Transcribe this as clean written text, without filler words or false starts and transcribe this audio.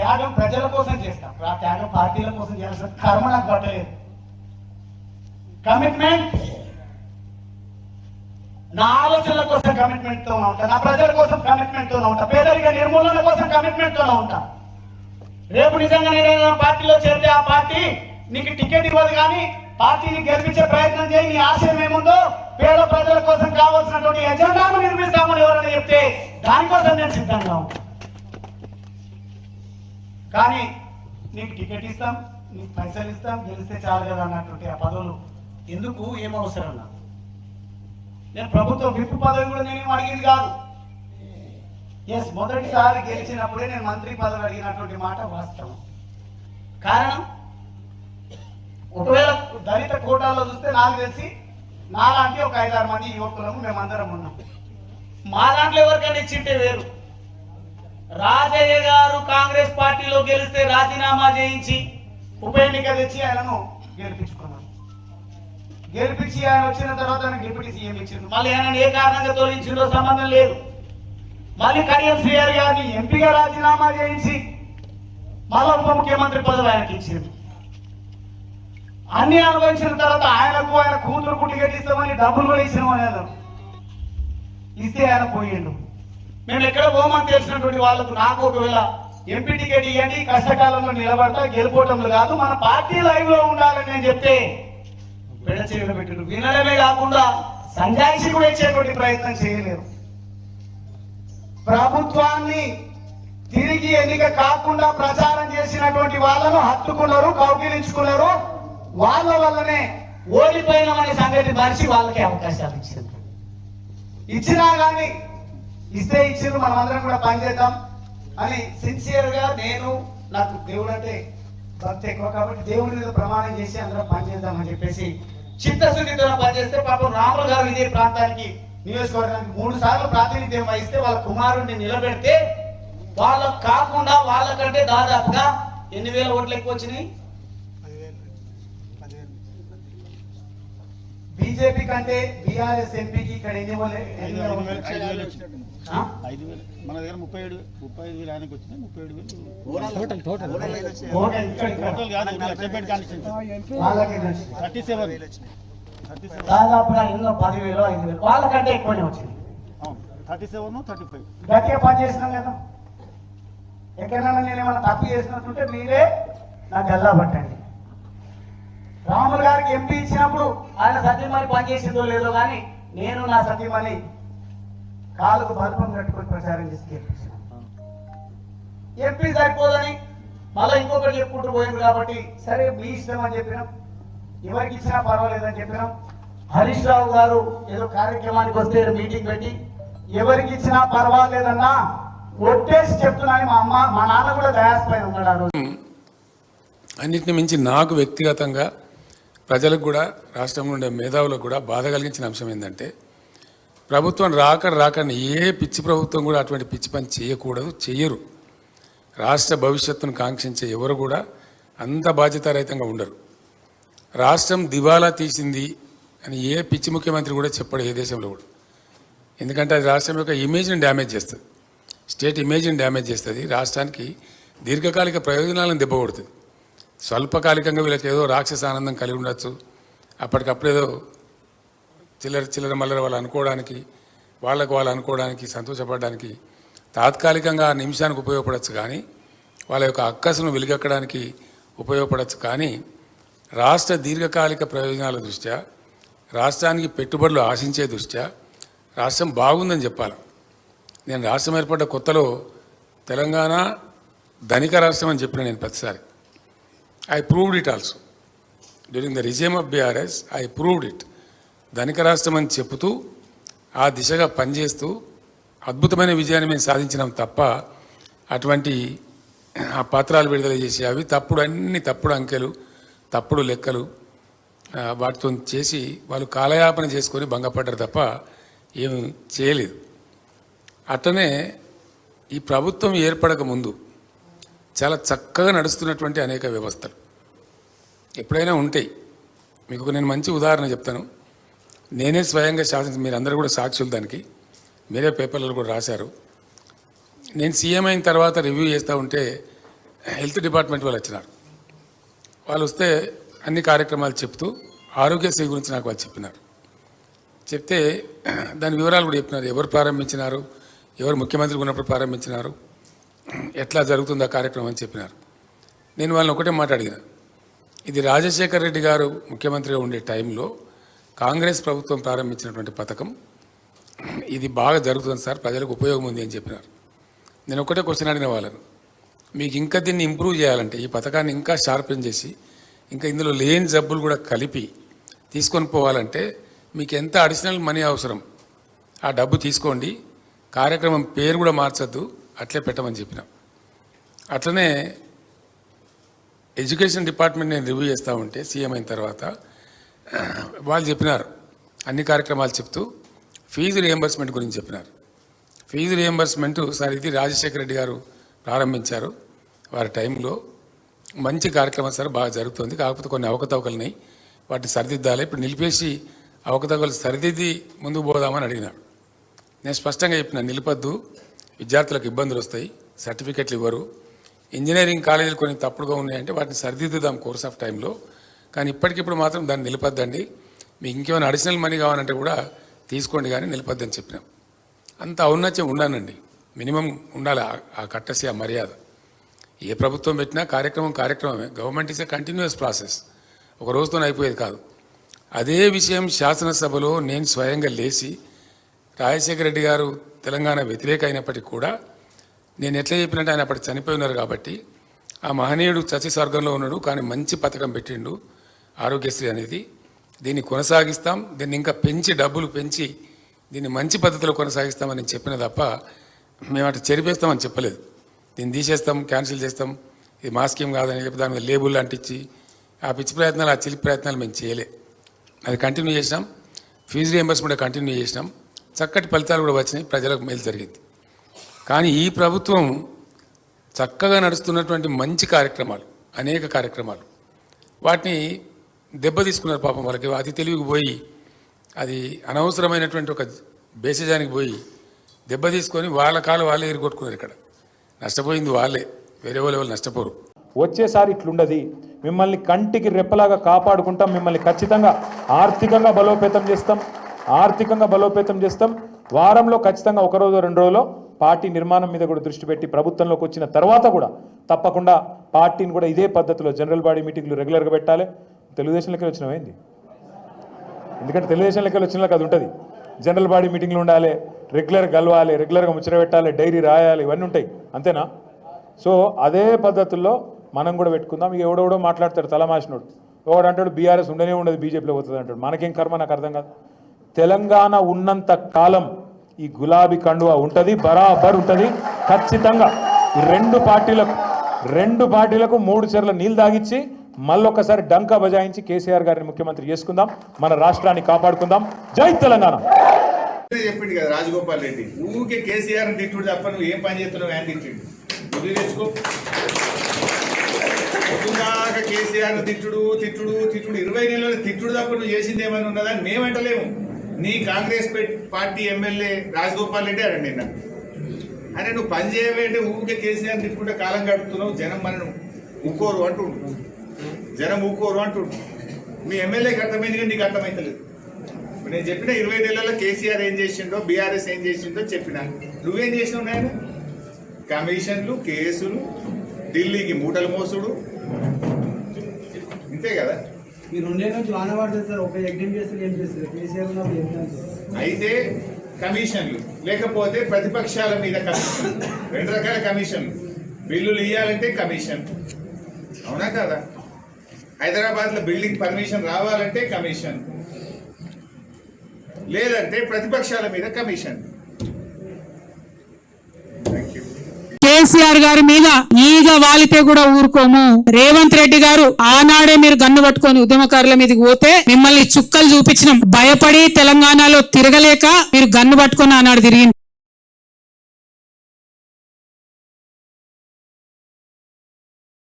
త్యాగం ప్రజల కోసం చేస్తాం, ఆ త్యాగం పార్టీల కోసం చేయాల్సిన కర్మ నాకు పట్టలేదు. కమిట్మెంట్ నా ఆలోచనల కోసం కమిట్మెంట్ తో ఉంటా, నా ప్రజల కోసం కమిట్మెంట్ తో ఉంటా, పేదరిక నిర్మూలన కోసం కమిట్మెంట్ తో ఉంటా. రేపు నిజంగా నేను పార్టీలో చేరితే ఆ పార్టీ నీకు టికెట్ ఇవ్వదు, కానీ పార్టీని గెలిపించే ప్రయత్నం చేయి, నీ ఆశయం ఏముందో పేద ప్రజల కోసం కావాల్సినటువంటి ఎజెండాను నిర్మిస్తామని ఎవరైనా చెప్తే దానికోసం నేను సిద్ధంగా ఉంటాను. కానీ నీకు టికెట్ ఇస్తాం, నీకు పైసలు ఇస్తాం, గెలిస్తే చాలు కదా అన్నటువంటి ఆ పదవులు ఎందుకు, ఏమవసరం నాకు? నేను ప్రభుత్వ విప్ పదవి కూడా నేను అడిగేది కాదు. ఎస్, మొదటిసారి గెలిచినప్పుడే నేను మంత్రి పదవి అడిగినటువంటి మాట వాస్తవం. కారణం, ఒకవేళ దళిత కోటాలో చూస్తే నాకు తెలిసి నాలాంటి ఒక 5-6 మంది యువకులము మేమందరం ఉన్నాం. మా దాంట్లో ఎవరికైనా ఇచ్చింటే వేరు. రాజయ్య గారు కాంగ్రెస్ పార్టీలో గెలిస్తే రాజీనామా చేయించి ఉప ఎన్నిక తెచ్చి ఆయనను గెలిపించుకున్నాను. గెలిపించి ఆయన వచ్చిన తర్వాత ఆయన డిప్యూటీ సీఎం ఇచ్చిండు. మళ్ళీ ఆయన ఏ కారణంగా తొలగించిందో సంబంధం లేదు. మళ్ళీ కడియం శ్రీహరి గారిని ఎంపీగా రాజీనామా చేయించి మళ్ళీ ఉప ముఖ్యమంత్రి పదవి ఆయనకి ఇచ్చిండు. అన్ని అనుభవించిన తర్వాత ఆయనకు ఆయన కూతురు టికెట్ ఇస్తామని డబ్బులు కూడా ఇచ్చినాం అని ఇస్తే ఆయన పోయిండు. మేము ఎక్కడ పోమని తెలిసినటువంటి వాళ్ళకు నాకు ఒకవేళ ఎంపీ టికెట్ ఇవ్వండి, కష్టకాలంలో నిలబడతా, గెలుపోవటంలో కాదు మన పార్టీ లైవ్ లో ఉండాలని నేను చెప్తే పెడచేయడం పెట్టారు. వినడమే కాకుండా సంజాయిషి కూడా ఇచ్చేటువంటి ప్రయత్నం చేయలేరు. ప్రభుత్వాన్ని తిరిగి ఎన్నిక కాకుండా ప్రచారం చేసినటువంటి వాళ్ళను హత్తుకున్నారు, కౌగిలించుకున్నారు. వాళ్ళ వల్లనే ఓడిపోయినామనే సంగతి మరిచి వాళ్ళకి అవకాశాలు ఇచ్చింది. ఇచ్చినా కానీ ఇస్తే ఇచ్చిండ్రు, మనం అందరం కూడా పనిచేద్దాం అని సిన్సియర్ గా, నేను నాకు దేవుడు అంటే భక్తి ఎక్కువ కాబట్టి దేవుడి మీద ప్రమాణం చేసి అందరం పనిచేద్దాం అని చెప్పేసి చిత్తశుద్ధితో పనిచేస్తే పాపం రాములు గారు ఇదే ప్రాంతానికి నియోజకవర్గానికి 3 సార్లు ప్రాతినిధ్యం వహిస్తే వాళ్ళ కుమారుడిని నిలబెడితే వాళ్ళకు కాకుండా వాళ్ళకంటే దాదాపుగా 8,000 ఓట్లు ఎక్కువ వచ్చినాయి. బీజేపీ కంటే బీఆర్ఎస్ ఎంపీకి ఇక్కడ ఎన్ని మన దగ్గర 35,000 ఆయనకు వచ్చినాయి. 37 దాదాపుగా ఎన్నో 10,000 5,000 వాళ్ళకంటే ఎక్కువనే వచ్చింది. 37 35 గట్టిగా పని చేసినాం కదా. ఎక్కడైనా నేను ఏమైనా తప్పు చేసినట్టుంటే మీరే నా గల్లా పట్టండి. రాములు గారికి ఎంపీ ఇచ్చినప్పుడు ఆయన సత్యమని పనిచేసిందో లేదో కానీ నేను నా సత్యమని కాలుకు బల్పం కట్టుకొని ప్రచారం చేసి గెలిపించాను. ఎంపీ సరిపోదని మళ్ళీ ఇంకొకటి చెప్పుకుంటూ పోయింది కాబట్టి సరే మీ ఇష్టం అని చెప్పినాం, ఎవరికి ఇచ్చినా పర్వాలేదని చెప్పినాం. హరీష్ రావు గారు ఏదో కార్యక్రమానికి వస్తే మీటింగ్ పెట్టి ఎవరికి ఇచ్చినా పర్వాలేదన్నా ఒట్టేసి చెప్తున్నాను. మా నాన్న కూడా దయాస్పై ఉన్నాడు ఆ రోజు. అన్నిటిని మించి నాకు వ్యక్తిగతంగా, ప్రజలకు కూడా, రాష్ట్రంలో ఉండే మేధావులకు కూడా బాధ కలిగించిన అంశం ఏంటంటే, ప్రభుత్వం రాకని ఏ పిచ్చి ప్రభుత్వం కూడా అటువంటి పిచ్చి పని చేయకూడదు, చెయ్యరు. రాష్ట్ర భవిష్యత్తును కాంక్షించే ఎవరు కూడా అంత బాధ్యతారహితంగా ఉండరు. రాష్ట్రం దివాలా తీసింది అని ఏ పిచ్చి ముఖ్యమంత్రి కూడా చెప్పడు ఏ దేశంలో కూడా. ఎందుకంటే అది రాష్ట్రం యొక్క ఇమేజ్ని డ్యామేజ్ చేస్తుంది, స్టేట్ ఇమేజ్ని డ్యామేజ్ చేస్తుంది, రాష్ట్రానికి దీర్ఘకాలిక ప్రయోజనాలను దెబ్బకొడుతుంది. స్వల్పకాలికంగా వీళ్ళకి ఏదో రాక్షస ఆనందం కలిగి ఉండొచ్చు, అప్పటికప్పుడు ఏదో చిల్లర మల్లర వాళ్ళు అనుకోవడానికి, వాళ్ళు అనుకోవడానికి, సంతోషపడడానికి తాత్కాలికంగా నిమిషానికి ఉపయోగపడవచ్చు, కానీ వాళ్ళ యొక్క అక్కసును వెలిగక్కడానికి ఉపయోగపడవచ్చు. కానీ రాష్ట్ర దీర్ఘకాలిక ప్రయోజనాల దృష్ట్యా, రాష్ట్రానికి పెట్టుబడులు ఆశించే దృష్ట్యా రాష్ట్రం బాగుందని చెప్పాలి. నేను రాష్ట్రం ఏర్పడ్డ కొత్తలో తెలంగాణ ధనిక రాష్ట్రం అని చెప్పిన నేను ప్రతిసారి. I proved it also. During the regime of BRS, I proved it. ధనిక రాష్ట్రం అని చెబుతూ ఆ దిశగా పనిచేస్తూ అద్భుతమైన విజయాన్ని మేము సాధించినాం తప్ప అటువంటి ఆ పత్రాలు విడుదల చేసి అవి అన్ని తప్పుడు అంకెలు, తప్పుడు లెక్కలు వాటితో చేసి వాళ్ళు కాలయాపన చేసుకొని భంగపడ్డారు తప్ప ఏమి చేయలేదు. అట్లనే ఈ ప్రభుత్వం ఏర్పడక ముందు చాలా చక్కగా నడుస్తున్నటువంటి అనేక వ్యవస్థలు ఎప్పుడైనా ఉంటాయి. మీకు నేను మంచి ఉదాహరణ చెప్తాను. నేనే స్వయంగా మీరందరూ కూడా సాక్షులు, దానికి మీరే పేపర్లలో కూడా రాశారు. నేను సీఎం అయిన తర్వాత రివ్యూ చేస్తూ ఉంటే హెల్త్ డిపార్ట్మెంట్ వాళ్ళు వచ్చినారు. వాళ్ళు వస్తే అన్ని కార్యక్రమాలు చెప్తూ ఆరోగ్యశ్రీ గురించి నాకు వాళ్ళు చెప్పినారు. చెప్తే దాని వివరాలు కూడా చెప్పినారు. ఎవరు ప్రారంభించినారు, ఎవరు ముఖ్యమంత్రి ఉన్నప్పుడు ప్రారంభించినారు, ఎట్లా జరుగుతుంది ఆ కార్యక్రమం అని చెప్పినారు. నేను వాళ్ళని ఒకటే మాట అడిగిన, ఇది రాజశేఖర్ రెడ్డి గారు ముఖ్యమంత్రిగా ఉండే టైంలో కాంగ్రెస్ ప్రభుత్వం ప్రారంభించినటువంటి పథకం, ఇది బాగా జరుగుతుంది సార్, ప్రజలకు ఉపయోగం ఉంది అని చెప్పినారు. నేను ఒకటే క్వశ్చన్ అడిగిన వాళ్ళను, మీకు ఇంకా దీన్ని ఇంప్రూవ్ చేయాలంటే, ఈ పథకాన్ని ఇంకా షార్పెన్ చేసి ఇంకా ఇందులో లేని జబ్బులు కూడా కలిపి తీసుకొని పోవాలంటే మీకు ఎంత అడిషనల్ మనీ అవసరం, ఆ డబ్బు తీసుకోండి, కార్యక్రమం పేరు కూడా మార్చొద్దు, అట్లే పెట్టమని చెప్పినాం. అట్లనే ఎడ్యుకేషన్ డిపార్ట్మెంట్ నేను రివ్యూ చేస్తూ ఉంటే సీఎం అయిన తర్వాత వాళ్ళు చెప్పినారు, అన్ని కార్యక్రమాలు చెప్తూ ఫీజు రియంబర్స్మెంట్ గురించి చెప్పినారు. ఫీజు రియంబర్స్మెంట్ సార్ ఇది రాజశేఖర రెడ్డి గారు ప్రారంభించారు, వారి టైంలో మంచి కార్యక్రమం సార్, బాగా జరుగుతుంది, కాకపోతే కొన్ని అవకతవకలున్నాయి, వాటిని సరిదిద్దాలి, ఇప్పుడు నిలిపేసి అవకతవకలు సరిదిద్ది ముందుకు పోదామని అడిగినాడు. నేను స్పష్టంగా చెప్పిన, నిలిపద్దు, విద్యార్థులకు ఇబ్బందులు వస్తాయి, సర్టిఫికెట్లు ఇవ్వరు, ఇంజనీరింగ్ కాలేజీలు కొన్ని తప్పుడుగా ఉన్నాయంటే వాటిని సరిదిద్దుదాం కోర్స్ ఆఫ్ టైంలో, కానీ ఇప్పటికిప్పుడు మాత్రం దాన్ని నిలపద్దండి, మీకు ఇంకేమైనా అడిషనల్ మనీ కావాలంటే కూడా తీసుకోండి కానీ నిలపద్దని చెప్పినాం. అంత ఔన్నత్యం ఉండానండి, మినిమం ఉండాలి ఆ కట్టసి, ఆ మర్యాద. ఏ ప్రభుత్వం పెట్టినా కార్యక్రమమే. Government is a continuous process, ఒక రోజుతో అయిపోయేది కాదు. అదే విషయం శాసనసభలో నేను స్వయంగా లేచి, రాజశేఖర రెడ్డి గారు తెలంగాణ వ్యతిరేక అయినప్పటికీ కూడా నేను ఎట్లా చెప్పినట్టు ఆయన అప్పటి చనిపోయి ఉన్నారు కాబట్టి, ఆ మహనీయుడు చచ్చి స్వర్గంలో ఉన్నాడు, కానీ మంచి పథకం పెట్టిండు ఆరోగ్యశ్రీ అనేది, దీన్ని కొనసాగిస్తాం, దీన్ని ఇంకా పెంచి డబ్బులు పెంచి దీన్ని మంచి పద్ధతిలో కొనసాగిస్తామని చెప్పిన తప్ప మేము అటు చెరిపేస్తామని చెప్పలేదు. దీన్ని తీసేస్తాం, క్యాన్సిల్ చేస్తాం, ఇది మా స్కీమ్ కాదని చెప్పి దాని మీద లేబుల్ అంటించి ఆ పిచ్చి ప్రయత్నాలు, ఆ చిలిపి ప్రయత్నాలు మేము చేయలే. అది కంటిన్యూ చేసినాం, ఫీజు రియంబర్స్మెంట్ కంటిన్యూ చేసినాం, చక్కటి ఫలితాలు కూడా వచ్చినాయి, ప్రజలకు మేలు జరిగింది. కానీ ఈ ప్రభుత్వం చక్కగా నడుస్తున్నటువంటి మంచి కార్యక్రమాలు, అనేక కార్యక్రమాలు, వాటిని దెబ్బ తీసుకున్నారు పాపం. వాళ్ళకి అతి తెలివికి పోయి అది అనవసరమైనటువంటి ఒక బేసిజానికి పోయి దెబ్బ తీసుకొని వాళ్ళ కాలు వాళ్ళే ఎరుగొట్టుకున్నారు. ఇక్కడ నష్టపోయింది వాళ్ళే, వేరే వాళ్ళు నష్టపోరు. వచ్చేసారి ఇట్లుండది, మిమ్మల్ని కంటికి రెప్పలాగా కాపాడుకుంటాం, మిమ్మల్ని ఖచ్చితంగా ఆర్థికంగా బలోపేతం చేస్తాం. వారంలో ఖచ్చితంగా ఒక రోజు 2 రోజుల్లో పార్టీ నిర్మాణం మీద కూడా దృష్టి పెట్టి ప్రభుత్వంలోకి వచ్చిన తర్వాత కూడా తప్పకుండా పార్టీని కూడా ఇదే పద్ధతిలో జనరల్ బాడీ మీటింగ్లు రెగ్యులర్గా పెట్టాలి. తెలుగుదేశం లెక్కలు వచ్చినవేంది, ఎందుకంటే తెలుగుదేశం లెక్కలు వచ్చిన అది ఉంటుంది. జనరల్ బాడీ మీటింగ్లు ఉండాలి, రెగ్యులర్గా కలవాలి, రెగ్యులర్గా ముచ్చట పెట్టాలి, డైరీ రాయాలి, ఇవన్నీ ఉంటాయి, అంతేనా? సో అదే పద్ధతుల్లో మనం కూడా పెట్టుకుందాం. ఇక ఎవడెవడో మాట్లాడతాడు తలమాసినోడు, ఒకడు అంటాడు బీఆర్ఎస్ ఉండనే ఉండదు, బీజేపీలో పోతుంది అంటాడు. మనకేం కర్మ, నాకు అర్థం కాదు. తెలంగాణ ఉన్నంత కాలం ఈ గులాబీ కండువా ఉంటుంది, బరాబర్ ఉంటుంది ఖచ్చితంగా. ఈ రెండు పార్టీలకు 3 చెర్ల నీళ్ళు తాగిచ్చి మళ్ళొక్కసారి డంకా బజాయించి కేసీఆర్ గారిని ముఖ్యమంత్రి చేసుకుందాం, మన రాష్ట్రాన్ని కాపాడుకుందాం. జై తెలంగాణ. చెప్పిండు కదా రాజగోపాల్ రెడ్డి, ఊరికే కేసీఆర్ తిట్టుడు తప్ప నువ్వు ఏం పని చేస్తున్నావు అని తిట్టిండు. నువ్వు తెచ్చుకో, పొద్దున్నాక కేసీఆర్ తిట్టుడు 20 నెలల తిట్టుడు తప్ప నువ్వు చేసింది ఏమైనా ఉన్నదా అని మేమంటలేము. నీ కాంగ్రెస్ పార్టీ ఎమ్మెల్యే రాజగోపాల్ రెడ్డి అడండి నిన్న, అరే నువ్వు పని చేయమంటే ఊరికే కేసీఆర్ తిట్టుకుంటే కాలం గడుపుతున్నావు, జనం మనను ఊకోరు అంటుండు, మీ ఎమ్మెల్యేకి అర్థమైంది కానీ నీకు అర్థమైతలేదు. నేను చెప్పిన 20 నెలల్లో కేసీఆర్ ఏం చేసిండో, బీఆర్ఎస్ ఏం చేసిండో చెప్పిన. నువ్వేం చేసినావు నాయన? కమిషన్లు, కేసులు, ఢిల్లీకి మూటలు మోసుడు, ఇంతే కదా. అయితే కమిషన్లు లేకపోతే ప్రతిపక్షాల మీద కమిషన్, 2 రకాల కమిషన్లు. బిల్లులు ఇవ్వాలంటే కమిషన్, అవునా కదా? హైదరాబాద్లో బిల్డింగ్ పర్మిషన్ రావాలంటే కమిషన్, లేదంటే ప్రతిపక్షాల మీద కమిషన్. కేసీఆర్ గారి మీద ఈగ వాలితే కూడా ఊరుకోము. రేవంత్ రెడ్డి గారు ఆనాడే మీరు గన్ను పట్టుకొని ఉద్యమకారుల మీదకి పోతే మిమ్మల్ని చుక్కలు చూపించినాం. భయపడి తెలంగాణలో తిరగలేక మీరు గన్ను పట్టుకొని ఆనాడు తిరిగి